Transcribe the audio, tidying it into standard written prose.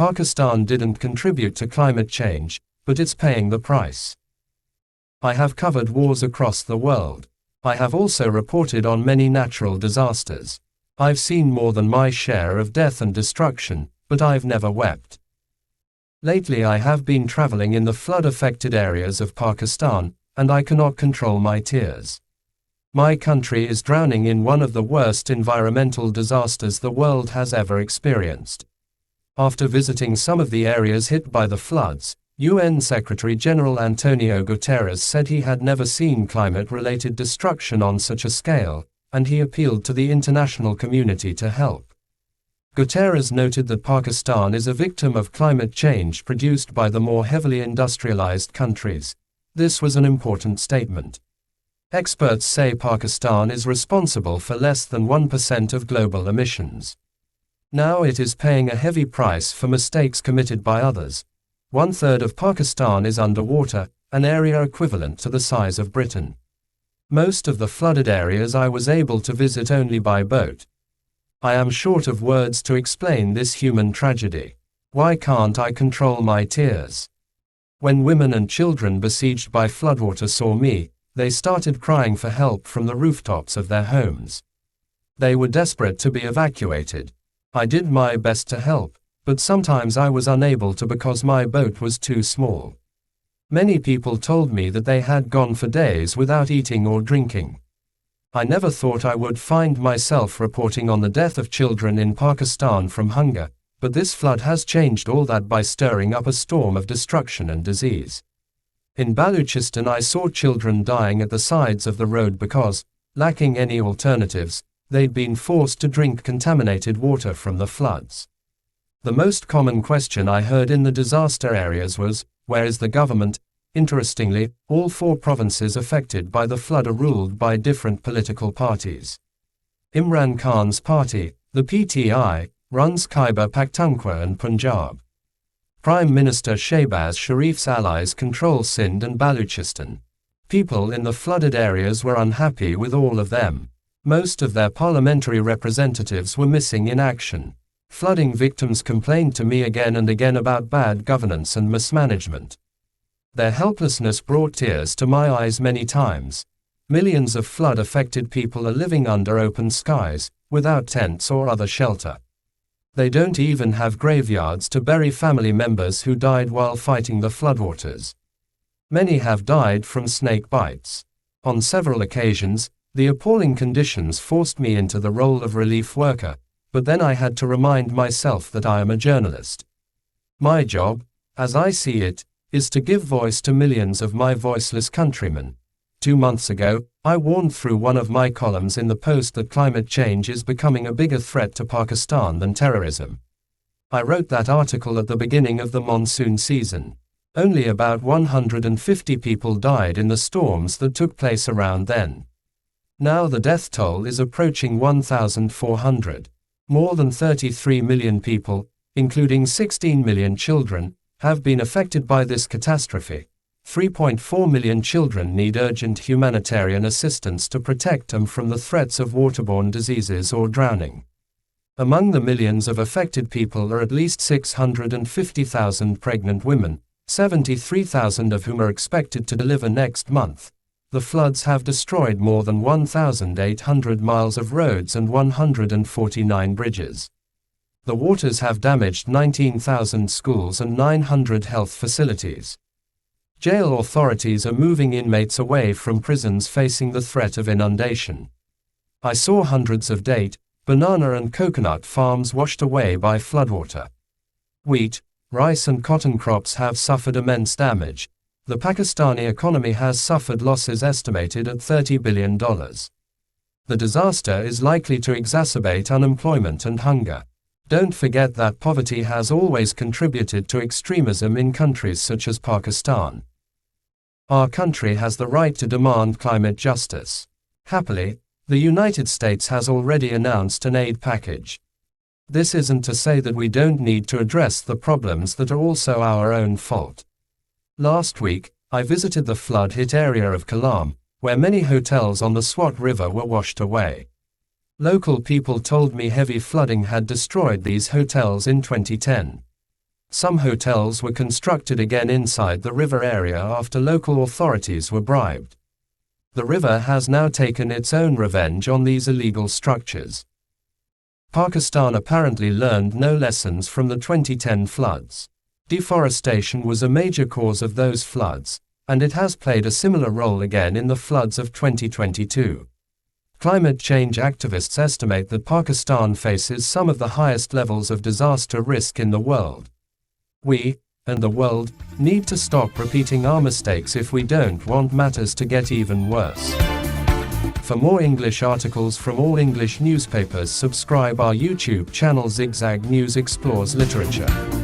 Pakistan didn't contribute to climate change, but it's paying the price. I have covered wars across the world. I have also reported on many natural disasters. I've seen more than my share of death and destruction, but I've never wept. Lately I have been traveling in the flood-affected areas of Pakistan, and I cannot control my tears. My country is drowning in one of the worst environmental disasters the world has ever experienced. After visiting some of the areas hit by the floods, UN Secretary General António Guterres said he had never seen climate-related destruction on such a scale, and he appealed to the international community to help. Guterres noted that Pakistan is a victim of climate change produced by the more heavily industrialized countries. This was an important statement. Experts say Pakistan is responsible for less than 1% of global emissions. Now it is paying a heavy price for mistakes committed by others. 1/3 of Pakistan is underwater, an area equivalent to the size of Britain. Most of the flooded areas I was able to visit only by boat. I am short of words to explain this human tragedy. Why can't I control my tears? When women and children besieged by floodwater saw me, they started crying for help from the rooftops of their homes. They were desperate to be evacuated. I did my best to help, but sometimes I was unable to because my boat was too small. Many people told me that they had gone for days without eating or drinking. I never thought I would find myself reporting on the death of children in Pakistan from hunger, but this flood has changed all that by stirring up a storm of destruction and disease. In Balochistan I saw children dying at the sides of the road because, lacking any alternatives, they'd been forced to drink contaminated water from the floods. The most common question I heard in the disaster areas was, where is the government? Interestingly, all 4 provinces affected by the flood are ruled by different political parties. Imran Khan's party, the PTI, runs Khyber Pakhtunkhwa and Punjab. Prime Minister Shehbaz Sharif's allies control Sindh and Balochistan. People in the flooded areas were unhappy with all of them. Most of their parliamentary representatives were missing in action. Flooding victims complained to me again and again about bad governance and mismanagement. Their helplessness brought tears to my eyes many times. Millions of flood-affected people are living under open skies, without tents or other shelter. They don't even have graveyards to bury family members who died while fighting the floodwaters. Many have died from snake bites. On several occasions, the appalling conditions forced me into the role of relief worker, but then I had to remind myself that I am a journalist. My job, as I see it, is to give voice to millions of my voiceless countrymen. 2 months ago, I warned through one of my columns in the Post that climate change is becoming a bigger threat to Pakistan than terrorism. I wrote that article at the beginning of the monsoon season. Only about 150 people died in the storms that took place around then. Now the death toll is approaching 1,400. More than 33 million people, including 16 million children, have been affected by this catastrophe. 3.4 million children need urgent humanitarian assistance to protect them from the threats of waterborne diseases or drowning. Among the millions of affected people are at least 650,000 pregnant women, 73,000 of whom are expected to deliver next month. The floods have destroyed more than 1,800 miles of roads and 149 bridges. The waters have damaged 19,000 schools and 900 health facilities. Jail authorities are moving inmates away from prisons facing the threat of inundation. I saw hundreds of date, banana and coconut farms washed away by floodwater. Wheat, rice and cotton crops have suffered immense damage. The Pakistani economy has suffered losses estimated at $30 billion. The disaster is likely to exacerbate unemployment and hunger. Don't forget that poverty has always contributed to extremism in countries such as Pakistan. Our country has the right to demand climate justice. Happily, the United States has already announced an aid package. This isn't to say that we don't need to address the problems that are also our own fault. Last week, I visited the flood-hit area of Kalam, where many hotels on the Swat River were washed away. Local people told me heavy flooding had destroyed these hotels in 2010. Some hotels were constructed again inside the river area after local authorities were bribed. The river has now taken its own revenge on these illegal structures. Pakistan apparently learned no lessons from the 2010 floods. Deforestation was a major cause of those floods, and it has played a similar role again in the floods of 2022. Climate change activists estimate that Pakistan faces some of the highest levels of disaster risk in the world. We, and the world, need to stop repeating our mistakes if we don't want matters to get even worse. For more English articles from all English newspapers, subscribe our YouTube channel Zigzag News Explores Literature.